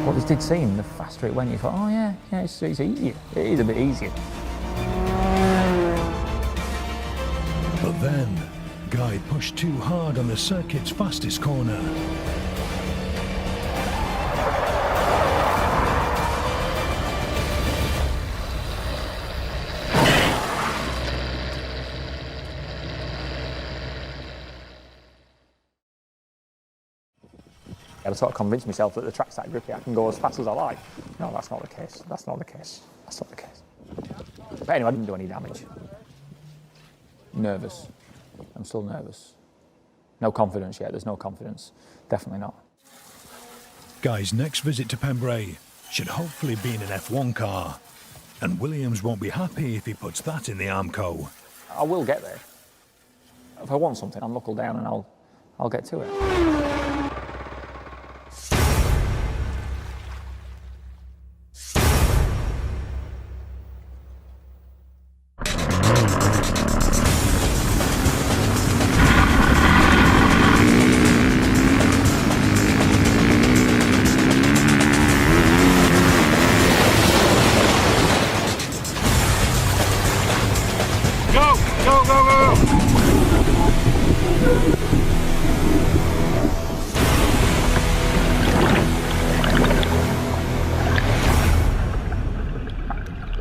Well, it did seem, the faster it went, you thought, oh yeah, it's easier. It is a bit easier. But then, Guy pushed too hard on the circuit's fastest corner. I sort of convinced myself that the track's that grippy, I can go as fast as I like. No, that's not the case. That's not the case. That's not the case. But anyway, I didn't do any damage. Nervous. I'm still nervous. No confidence yet. There's no confidence. Definitely not. Guy's next visit to Pembrey should hopefully be in an F1 car. And Williams won't be happy if he puts that in the Armco. I will get there. If I want something, I'll knuckle down and I'll get to it.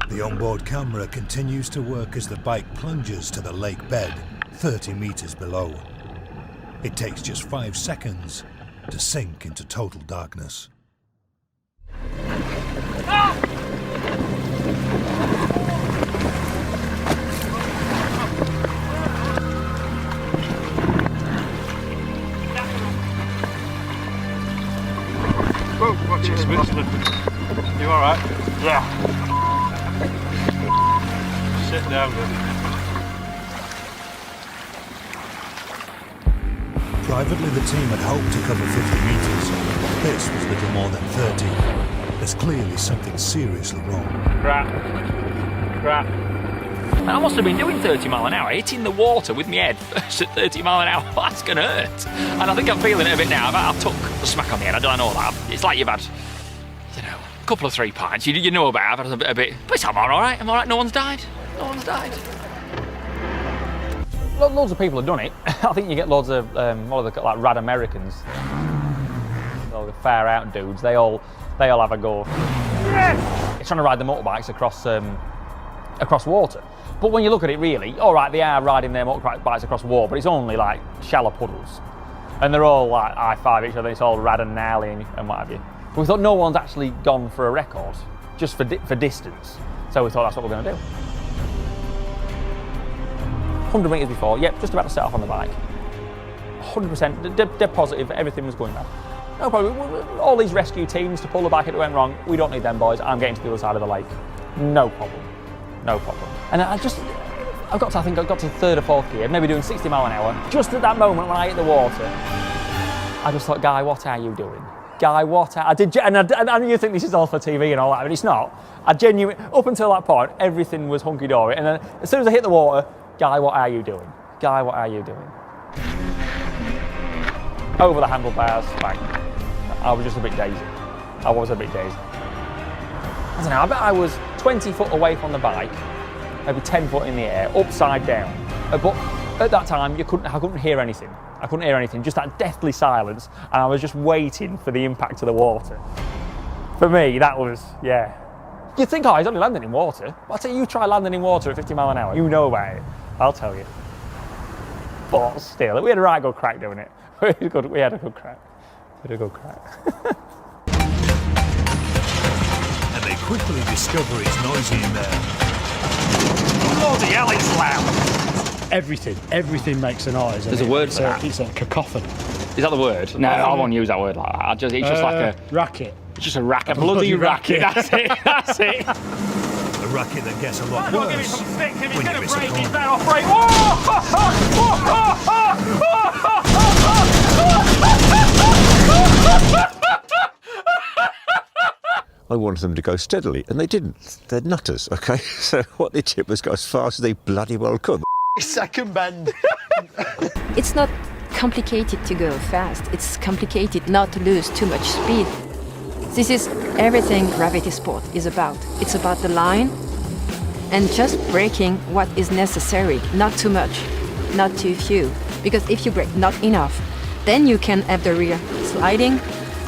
The onboard camera continues to work as the bike plunges to the lake bed 30 meters below. It takes just 5 seconds to sink into total darkness. Whoa, watch it, Smith. You alright? Yeah. Sit down then. Privately, the team had hoped to cover 50 metres. This was little more than 30. There's clearly something seriously wrong. Crap. I must have been doing 30 mile an hour, hitting the water with my head first at 30 mile an hour. That's going to hurt. And I think I'm feeling it a bit now. I took a smack on the head, I know that. It's like you've had, you know, a couple of 3 pints. You know about it, I've had a bit. But I'm alright, no one's died. No one's died. Loads of people have done it. I think you get loads of, what are they called, like rad Americans. All the far out dudes, they all have a go. It's trying to ride the motorbikes across water. But when you look at it really, all right, they are riding their motorbikes across water, but it's only like shallow puddles. And they're all like I-5 each other, it's all rad and gnarly and what have you. But we thought no one's actually gone for a record, just for distance. So we thought that's what we're going to do. 100 metres before, yep, just about to set off on the bike. 100%, dead positive, everything was going well. No problem, all these rescue teams to pull the bike if it went wrong, we don't need them boys, I'm getting to the other side of the lake. No problem, no problem. And I think I got to the third or fourth gear, maybe doing 60 mile an hour. Just at that moment when I hit the water, I just thought, Guy, what are you doing? Guy, what are, and you think this is all for TV and all that, but it's not. I genuinely, up until that point, everything was hunky-dory, and then as soon as I hit the water, Guy, what are you doing? Guy, what are you doing? Over the handlebars, bang. I was just a bit daisy. I don't know, I bet I was 20 foot away from the bike, maybe 10 foot in the air, upside down. But at that time, I couldn't hear anything. I couldn't hear anything, just that deathly silence, and I was just waiting for the impact of the water. For me, that was, yeah. You'd think, oh, he's only landing in water. But I tell you, try landing in water at 50 mile an hour. You know about it, I'll tell you. But still, we had a right good crack doing it. We had a good crack. And they quickly discover it's noisy in there. Bloody hell, it's loud. Everything makes a noise. There's a word for that. It's a cacophony. Is that the word? No, I won't use that word like that. It's just like a racket. It's just a racket, bloody racket. That's it. A racket that gets a lot worse when you miss a corner. I wanted them to go steadily, and they didn't. They're nutters, okay? So what they did was go as fast as they bloody well could. Second bend. It's not complicated to go fast. It's complicated not to lose too much speed. This is everything gravity sport is about. It's about the line and just breaking what is necessary, not too much, not too few. Because if you break not enough, then you can have the rear sliding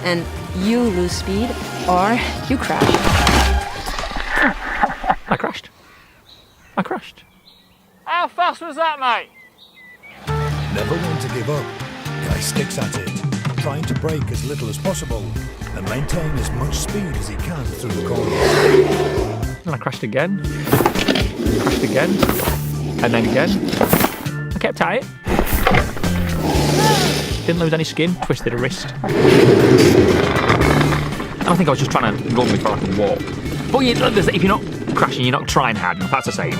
and you lose speed or you crash. I crashed. I crashed. How fast was that, mate? Never one to give up, Guy sticks at it, trying to brake as little as possible and maintain as much speed as he can through the corners. And I crashed again. Crashed again. And then again. I kept at it. Didn't lose any skin, twisted a wrist. I think I was just trying to run before I could walk. But if you're not crashing, you're not trying hard enough, that's the saying.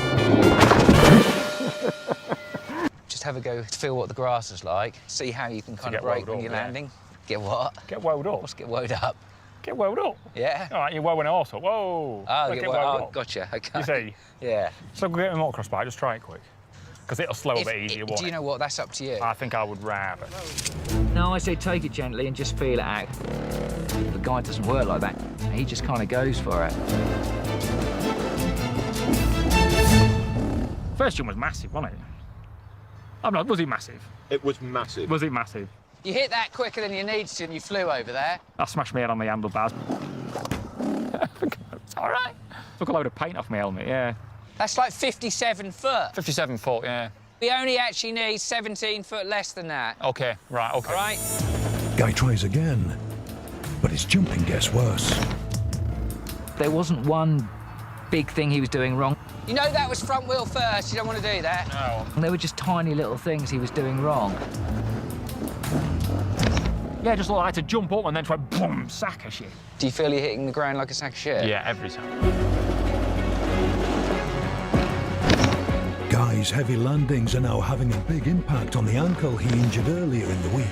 Just have a go, feel what the grass is like, see how you can kind of brake when you're landing. Get what? Get woed up. What's get woed up? Get woed up? Yeah. All right, you're woeing it also. Whoa. Oh, Get woed woed up. up. Gotcha, okay. You see? Yeah. So go get a motocross bike, just try it quick. Because it'll slow a bit easier, won't Do you know what? That's up to you. I think I would rather. No, I say take it gently and just feel it out. The guy doesn't work like that. He just kind of goes for it. First jump was massive, wasn't it? I'm not, was it massive? It was massive. Was it massive? You hit that quicker than you need to and you flew over there. I smashed my head on the handlebars. It's all right. Took a load of paint off my helmet, yeah. That's like 57 foot. 57 foot, yeah. We only actually need 17 foot less than that. Okay, right, okay. All right? Guy tries again, but his jumping gets worse. There wasn't one big thing he was doing wrong. You know that was front wheel first, you don't want to do that. No. And there were just tiny little things he was doing wrong. Yeah, just looked like I had to jump up and then try boom, sack of shit. Do you feel you're hitting the ground like a sack of shit? Yeah, every time. Guy's heavy landings are now having a big impact on the ankle he injured earlier in the week.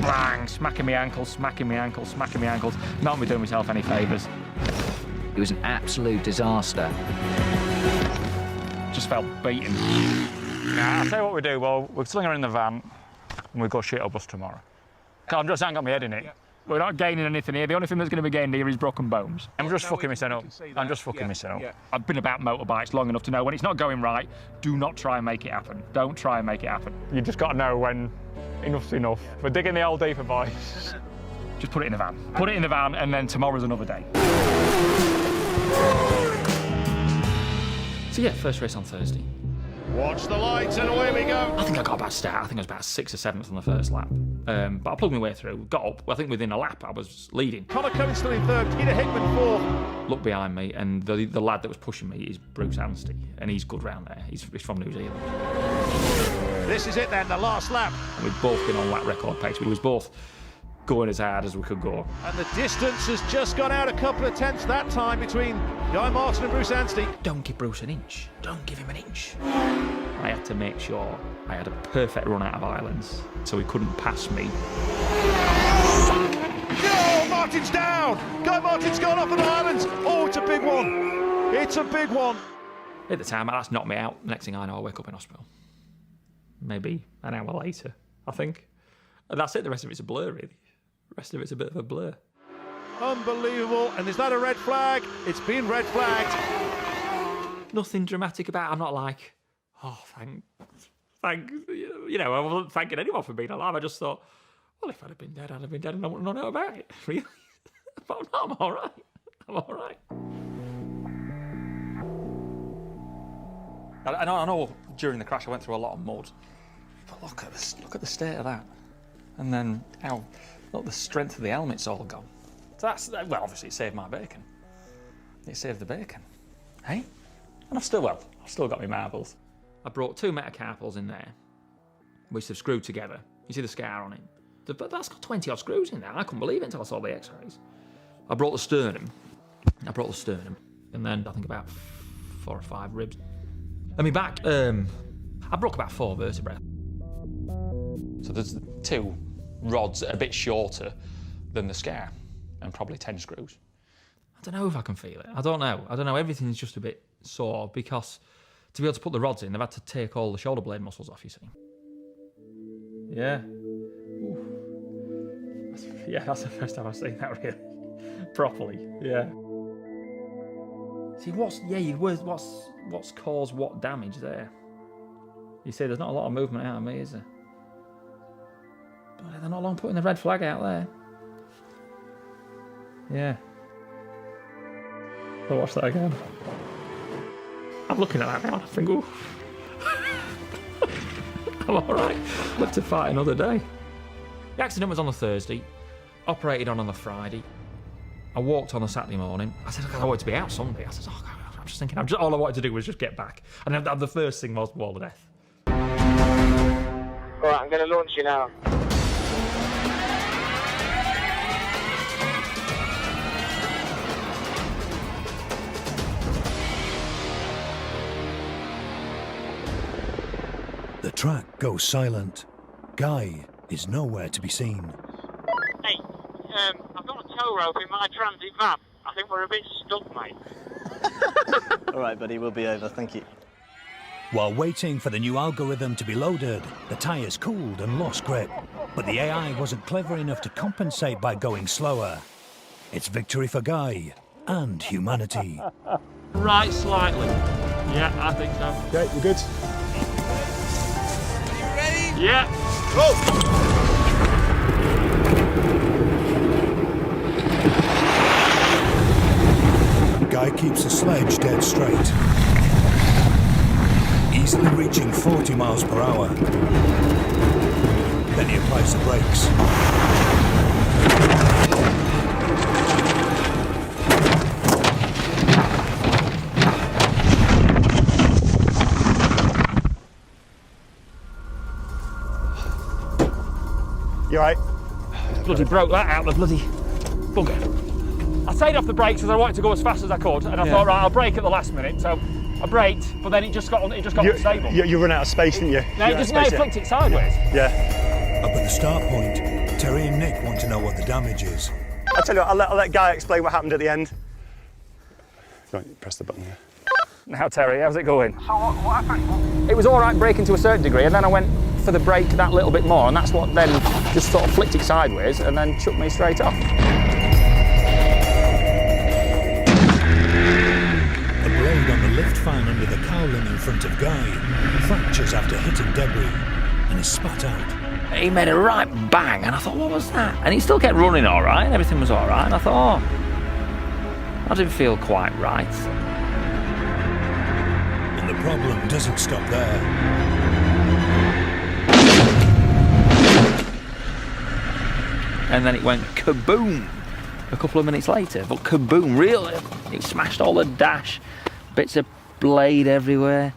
Bang, smacking my ankles, smacking my ankles, smacking my ankles. Not me doing myself any favours. It was an absolute disaster. Just felt beaten. Nah, I'll tell you what we do. Well, we'll sling her in the van and we'll go shit our bus tomorrow. I'm just ain't got my head in it. Yeah. We're not gaining anything here. The only thing that's going to be gained here is broken bones. I'm just fucking myself up. I'm just fucking myself up. I've been about motorbikes long enough to know when it's not going right, do not try and make it happen. Don't try and make it happen. You just got to know when enough's enough. We're digging the old deeper, boys. Just put it in the van. Put it in the van and then tomorrow's another day. So yeah, first race on Thursday. Watch the lights and away we go. I think I got a bad start. I think I was about 6th or 7th on the first lap. But I plugged my way through, got up. I think within a lap I was leading. Connor Cummins still in third, Peter Hickman fourth. Looked behind me and the lad that was pushing me is Bruce Anstey and he's good round there. He's from New Zealand. This is it then, the last lap. And we've both been on lap record pace. We was both going as hard as we could go. And the distance has just gone out a couple of tenths that time between Guy Martin and Bruce Anstey. Don't give Bruce an inch. Don't give him an inch. I had to make sure I had a perfect run out of islands so he couldn't pass me. Oh, Martin's down! Guy Martin's gone off on the islands. Oh, it's a big one. It's a big one. At the time, that's knocked me out. Next thing I know, I wake up in hospital. Maybe an hour later, I think. And that's it. The rest of it's a blur, really. The rest of it's a bit of a blur. Unbelievable. And is that a red flag? It's been red flagged. Nothing dramatic about it. I'm not like, oh, thank, you know, I wasn't thanking anyone for being alive. I just thought, well, if I'd have been dead, I'd have been dead and I wouldn't know about it, really. But I'm all right. I'm all right. I know during the crash I went through a lot of mud, but look at the state of that. And then look, the strength of the helmet's all gone. So well, obviously it saved my bacon. It saved the bacon, hey? And I've still got my marbles. I brought 2 metacarpals in there, which they've screwed together. You see the scar on it? But that's got 20 odd screws in there. I couldn't believe it until I saw the x-rays. I brought the sternum, and then I think about 4 or 5 ribs. And my back, I broke about 4 vertebrae. So there's 2 rods that are a bit shorter than the scar, and probably 10 screws. I don't know if I can feel it. I don't know. Everything's just a bit sore because to be able to put the rods in, they've had to take all the shoulder blade muscles off, you see. Yeah. Ooh. Yeah, that's the first time I've seen that really properly. Yeah. See, what's caused what damage there? You see, there's not a lot of movement out of me, is there? But they're not long putting the red flag out there. Yeah. I'll watch that again. I'm looking at that now and I think, ooh. I'm alright. Look to fight another day. The accident was on a Thursday, operated on the Friday. I walked on a Saturday morning. I said, I wanted to be out Sunday. I said, oh, God, I'm just thinking, all I wanted to do was just get back. And the first thing was wall of death. Alright, I'm going to launch you now. The track goes silent. Guy is nowhere to be seen. Hey, I've got a tow rope in my transit van. I think we're a bit stuck, mate. All right, buddy, we'll be over. Thank you. While waiting for the new algorithm to be loaded, the tyres cooled and lost grip. But the AI wasn't clever enough to compensate by going slower. It's victory for Guy and humanity. Right slightly. Yeah, I think so. Okay, you're good. Yeah. Guy keeps the sledge dead straight, easily reaching 40 miles per hour. Then he applies the brakes. You all right? Bloody broke that out, the bloody bugger. I stayed off the brakes because I wanted to go as fast as I could, and I thought, right, I'll brake at the last minute. So I braked, but then it just got unstable. You run out of space, didn't you? No, it flicked it sideways. Yeah. Up at the start point, Terry and Nick want to know what the damage is. I'll tell you what, I'll let Guy explain what happened at the end. Go on, press the button here. Now, Terry, how's it going? So what happened? It was all right braking to a certain degree, and then I went for the brake that little bit more, and that's what then just sort of flicked it sideways and then chucked me straight off. A blade on the lift fan under the cowling in front of Guy fractures after hitting debris and is spat out. He made a right bang, and I thought, what was that? And he still kept running all right, and everything was all right, and I thought, oh, that didn't feel quite right. And the problem doesn't stop there. And then it went kaboom a couple of minutes later, but kaboom, really, it smashed all the dash, bits of blade everywhere.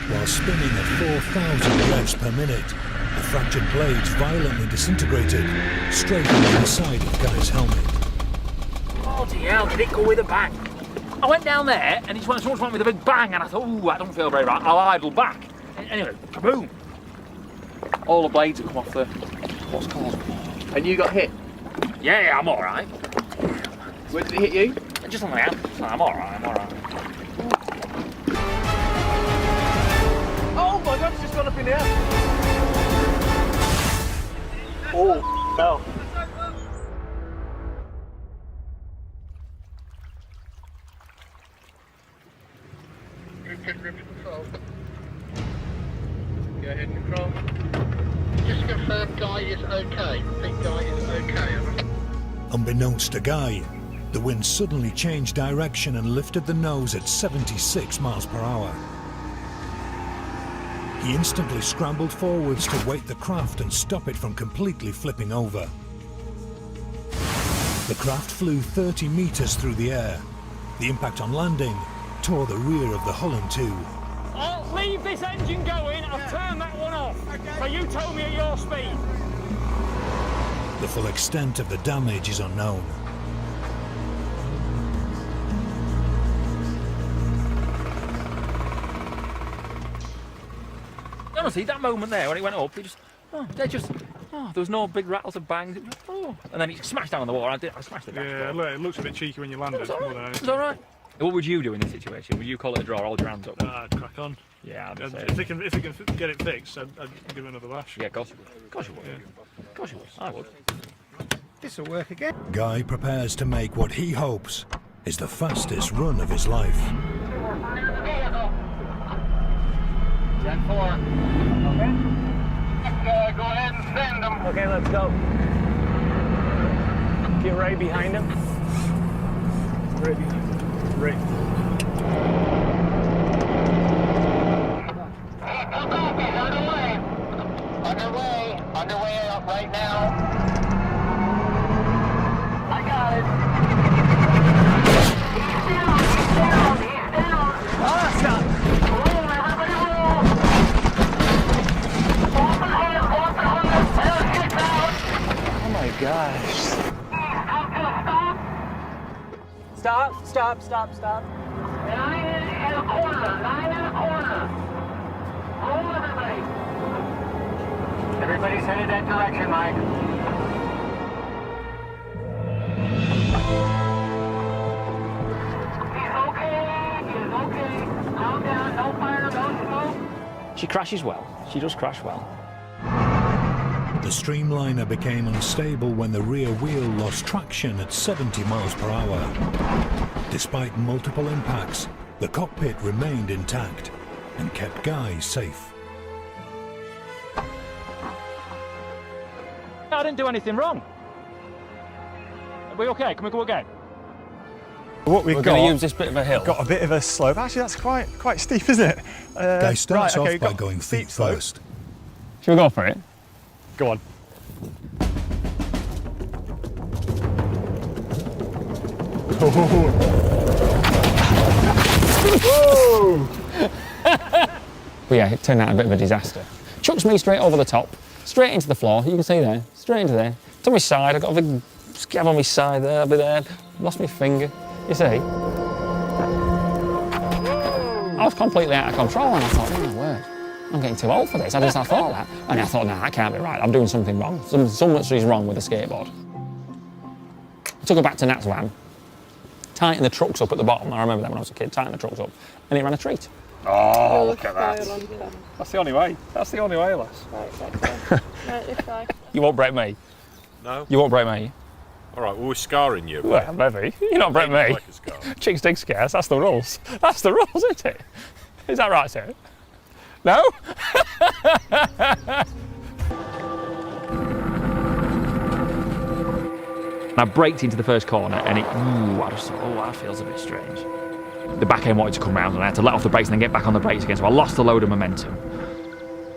While spinning at 4,000 revs per minute, the fractured blades violently disintegrated straight into the side of Guy's helmet. Bloody hell, did it go with a bang? I went down there, and it just went with a big bang, and I thought, ooh, that don't feel very right, I'll idle back. Anyway, kaboom. All the blades have come off the, what's called. And you got hit? Yeah, I'm all right. Where did it hit you? Just on the hand. I'm all right, Oh my God, it's just gone up in the air. Oh, fell. Control. Go ahead, control. Just confirm Guy is okay. I think Guy is okay. Unbeknownst to Guy, the wind suddenly changed direction and lifted the nose at 76 miles per hour. He instantly scrambled forwards to weight the craft and stop it from completely flipping over. The craft flew 30 meters through the air. The impact on landing tore the rear of the hull in two. I'll leave this engine going, I'll turn that one off. Okay. So you tow me at your speed. The full extent of the damage is unknown. Honestly, that moment there when it went up, there was no big rattles and bangs. It was, and then it smashed down on the wall. I smashed it down. Yeah, look, it looks a bit cheeky when you landed. It was all right. What would you do in this situation? Would you call it a draw or hold your hands up? I'd crack on. Yeah, I'd if it can get it fixed, I'd give it another lash. Yeah, of course you would. Of course you would. Yeah. Of course you would. I would. This'll work again. Guy prepares to make what he hopes is the fastest run of his life. Gen 4. Okay. Go ahead and send them. Okay, let's go. Get right behind him. Right behind him. Right. Underway up right now. I got it. He's down. Oh, stop. Roll, everybody roll. Open hands, get out. Oh my gosh. Stop. Nine and a quarter. Roll, everybody. Everybody's headed that direction, Mike. He's okay. Calm down, no fire, no smoke. She crashes well. She does crash well. The streamliner became unstable when the rear wheel lost traction at 70 miles per hour. Despite multiple impacts, the cockpit remained intact and kept Guy safe. I didn't do anything wrong. Are we okay? Can we go again? What we've We're got, going to use this bit of a hill. got a bit of a slope. Actually, that's quite steep, isn't it? Guy starts right, okay, off by got going steep feet slope. first. Should we go for it? Go on. Whoa! But yeah, it turned out a bit of a disaster. Chucks me straight over the top, straight into the floor. You can see there, straight into there. To my side, I got a big scab on my side there. I'll be there. Lost my finger. You see? I was completely out of control, and I thought, oh my word, I'm getting too old for this. I thought that, and I thought, nah, that can't be right. I'm doing something wrong. So much is wrong with the skateboard. I took her back to Nat's van, tightened the trucks up at the bottom. I remember that when I was a kid, tightened the trucks up, and it ran a treat. Oh, look at that. That's the only way. That's the only way, lass. You won't break me. No. You won't break me. All right, well, we're scarring you. Well, maybe. You're not break me. Like a scar. Chicks dig scares, that's the rules. That's the rules, isn't it? Is that right, sir? No? I braked into the first corner and I just thought, that feels a bit strange. The back end wanted to come round and I had to let off the brakes and then get back on the brakes again, so I lost a load of momentum.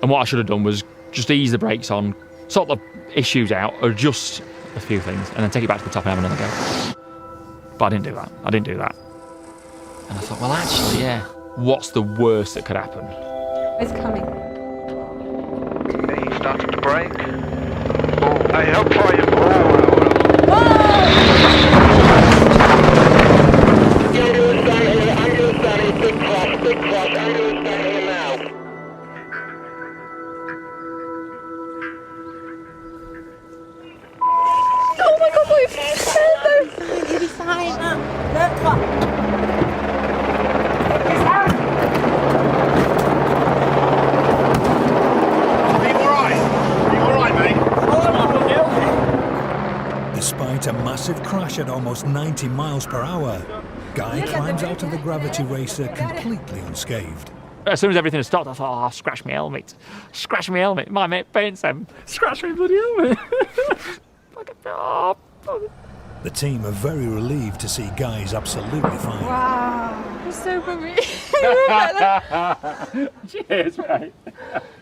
And what I should have done was just ease the brakes on, sort the issues out, adjust a few things, and then take it back to the top and have another go. But I didn't do that. And I thought, well, actually, yeah, what's the worst that could happen? It's coming. Okay, you started to brake. Hey, how far you Big cross, I'm doing down here now. Oh my god, we've You'll be fine. Are you alright, mate? Despite a massive crash at almost 90 miles per hour, Guy climbs out of the gravity racer completely unscathed. As soon as everything had stopped, I thought, scratch my helmet. Scratch my helmet. My mate paints them. Scratch my bloody helmet. The team are very relieved to see Guy's absolutely fine. Wow, it's so for me. Cheers, mate.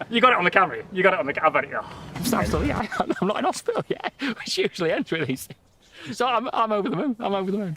You got it on the camera. You got it on the camera. I'm still, yeah, I'm not in hospital yet, which usually ends with these things. So I'm over the moon.